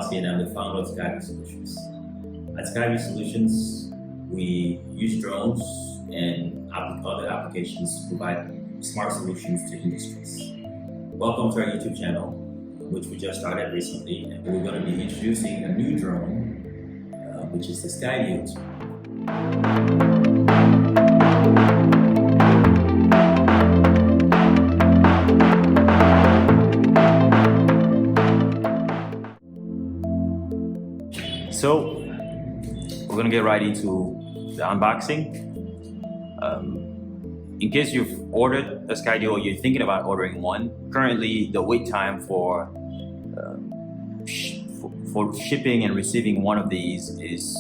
Foxy and I'm the founder of Skydio Solutions. At Skydio Solutions, we use drones and other applications to provide smart solutions to industries. Welcome to our YouTube channel, which we just started recently, and we're going to be introducing a new drone, which is the Skydio 2. So we're gonna get right into the unboxing. In case you've ordered a Skydio or you're thinking about ordering one, currently the wait time for shipping and receiving one of these is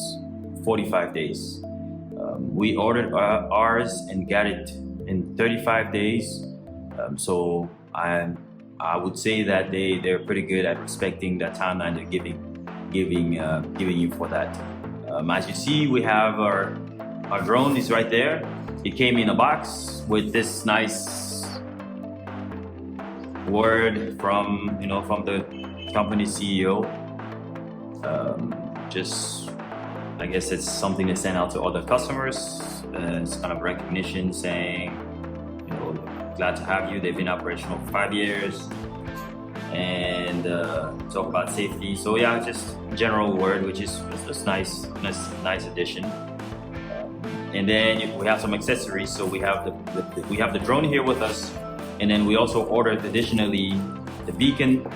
45 days. We ordered ours and got it in 35 days. So I would say that they're pretty good at respecting the timeline they're giving you for that. As you see, we have our drone is right there. It came in a box with this nice word from the company CEO. Just I guess it's something to send out to other customers. It's kind of recognition saying, glad to have you. They've been operational for 5 years. And talk about safety. So yeah, just general word, which is just nice addition. And then we have some accessories. So we have the drone here with us, and then we also ordered additionally the beacon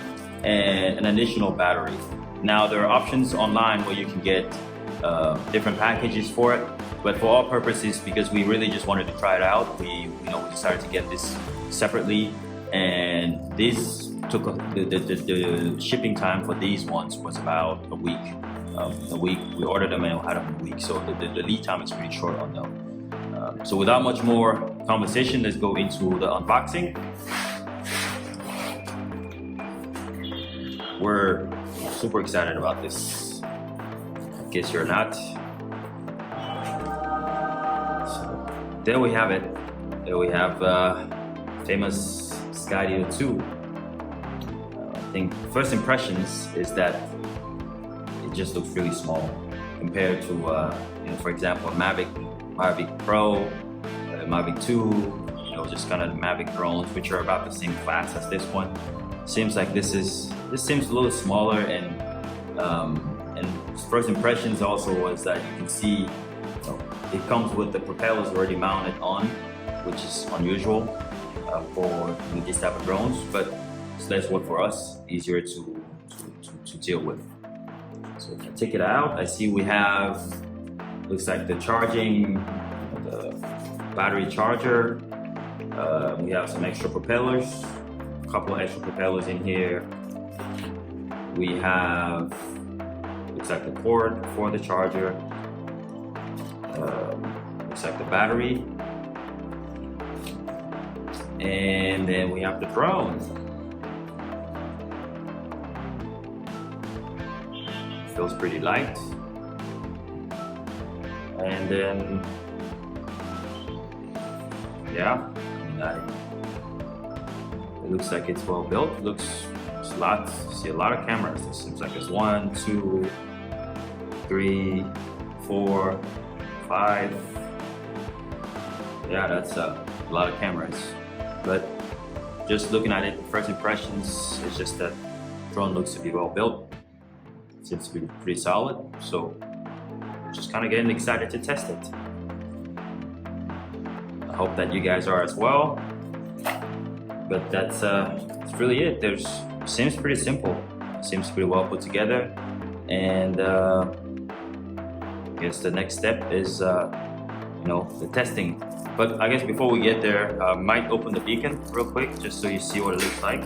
and an additional battery. Now there are options online where you can get different packages for it, but for all purposes, because we really just wanted to try it out, we decided to get this separately, and this took the shipping time for these ones was about a week. We ordered them and had them a week, so the lead time is pretty short on them. So without much more conversation, let's go into the unboxing. We're super excited about this, in case you're not. So there we have it. There we have famous Skydio 2. I think first impressions is that it just looks really small compared to, for example, Mavic Pro, Mavic 2, just kind of Mavic drones, which are about the same class as this one. Seems like this seems a little smaller, and first impressions also was that you can see it comes with the propellers already mounted on, which is unusual for these type of drones, but it's less work for us, easier to deal with. So if I take it out, I see we have, looks like the charging, the battery charger. We have some extra propellers, a couple of extra propellers in here. We have, looks like the cord for the charger. Looks like the battery. And then we have the drone. Feels pretty light. And then, yeah, it looks like it's well built. See a lot of cameras. It seems like it's 1, 2, 3, 4, 5. Yeah, that's a lot of cameras. But just looking at it, first impressions, it's just that drone looks to be well built. Seems to be pretty solid, so just kind of getting excited to test it. I hope that you guys are as well. But that's really it. Seems pretty simple. Seems pretty well put together, and I guess the next step is the testing. But I guess before we get there, I might open the beacon real quick just so you see what it looks like.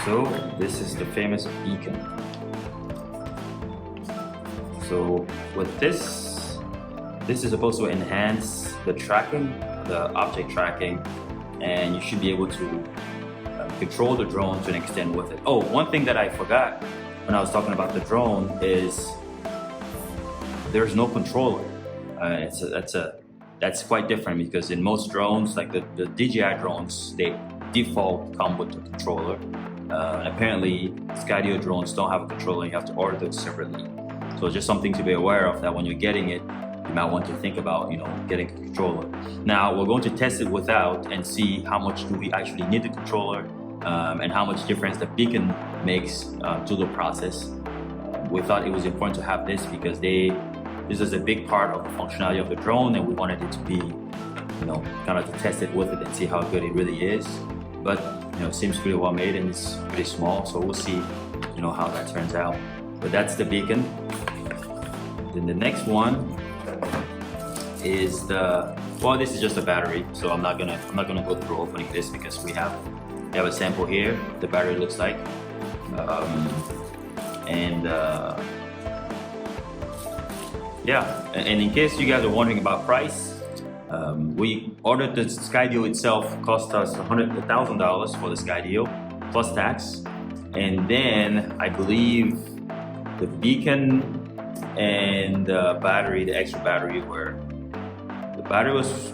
So this is the famous beacon. So with this is supposed to enhance the tracking, the object tracking, and you should be able to control the drone to an extent with it. Oh, one thing that I forgot when I was talking about the drone is there's no controller. That's quite different, because in most drones, like the DJI drones, they default come with the controller. Apparently, Skydio drones don't have a controller. You have to order those separately. So just something to be aware of, that when you're getting it, you might want to think about, getting a controller. Now we're going to test it without and see how much do we actually need the controller, and how much difference the beacon makes to the process. We thought it was important to have this because this is a big part of the functionality of the drone, and we wanted it to be, kind of to test it with it and see how good it really is. But it seems pretty well made, and it's pretty small, so we'll see, how that turns out. But that's the beacon. Then the next one is this is just a battery, so I'm not gonna go through opening this, because we have a sample here. The battery looks like, yeah. And in case you guys are wondering about price, we ordered the Skydio itself. Cost us $1,000 for the Skydio plus tax, and then I believe the beacon and the battery, the extra battery, the battery was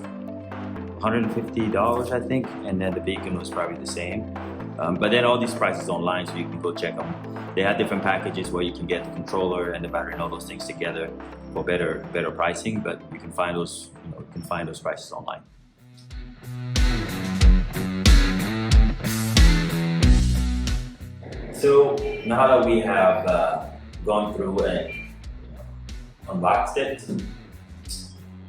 $150, I think, and then the beacon was probably the same. But then all these prices online, so you can go check them. They have different packages where you can get the controller and the battery and all those things together for better pricing. But you can find those prices online. So now that we have gone through and unboxed it,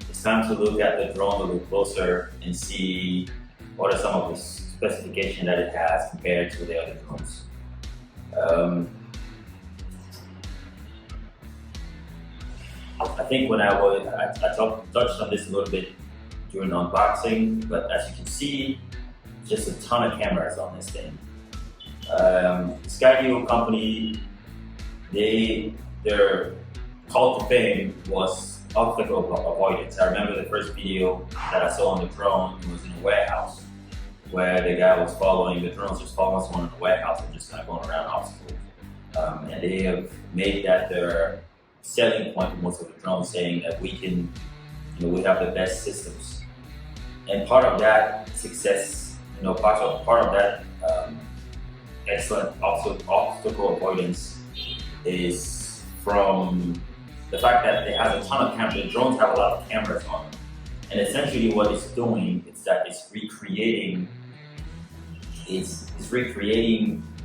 it's time to look at the drone a little closer and see what are some of the specifications that it has compared to the other drones. I think when I touched on this a little bit during unboxing, but as you can see, just a ton of cameras on this thing. Skydio company, their call to fame was obstacle avoidance. I remember the first video that I saw on the drone. It was in a warehouse where the guy was following, the drones just following someone in the warehouse and just kind of going around obstacles. And they have made that their selling point for most of the drones, saying that we can, we have the best systems. And part of that success, part of that excellent obstacle avoidance is from the fact that it has a ton of cameras. The drones have a lot of cameras on them. And essentially what it's doing is that it's recreating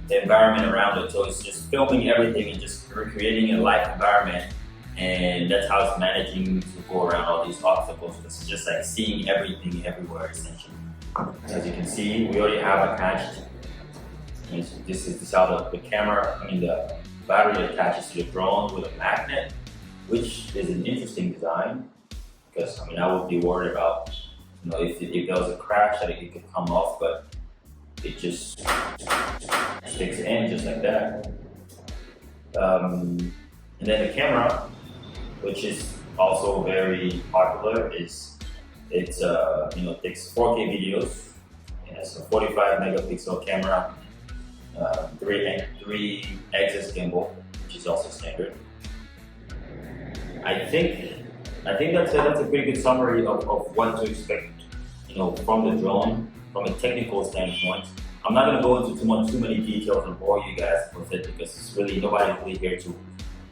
the environment around it. So it's just filming everything and just recreating a live environment. And that's how it's managing to go around all these obstacles. It's just like seeing everything everywhere, essentially. As you can see, we already have attached, this is how the battery attaches to the drone with a magnet, which is an interesting design, because I would be worried about, if there was a crash that it could come off, but it just sticks in just like that. And then the camera, which is also very popular, it takes 4K videos. It has a 45 megapixel camera, 3 axis gimbal, which is also standard. I think that's a pretty good summary of what to expect, from the drone, from a technical standpoint. I'm not going to go into too many details and bore you guys with it, because it's really nobody's really here to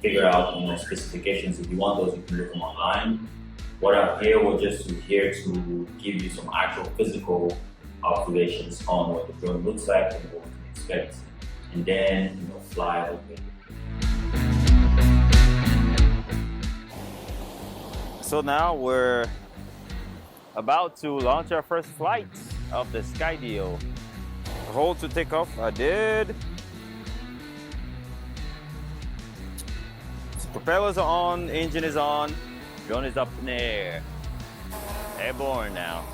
figure out specifications. If you want those, you can look them online. What I'm here was just here to give you some actual physical observations on what the drone looks like and what you can expect, and then fly a little bit. So now we're about to launch our first flight of the Skydio. Hold to take off. I did. Propellers are on, engine is on, drone is up in the air. Airborne now.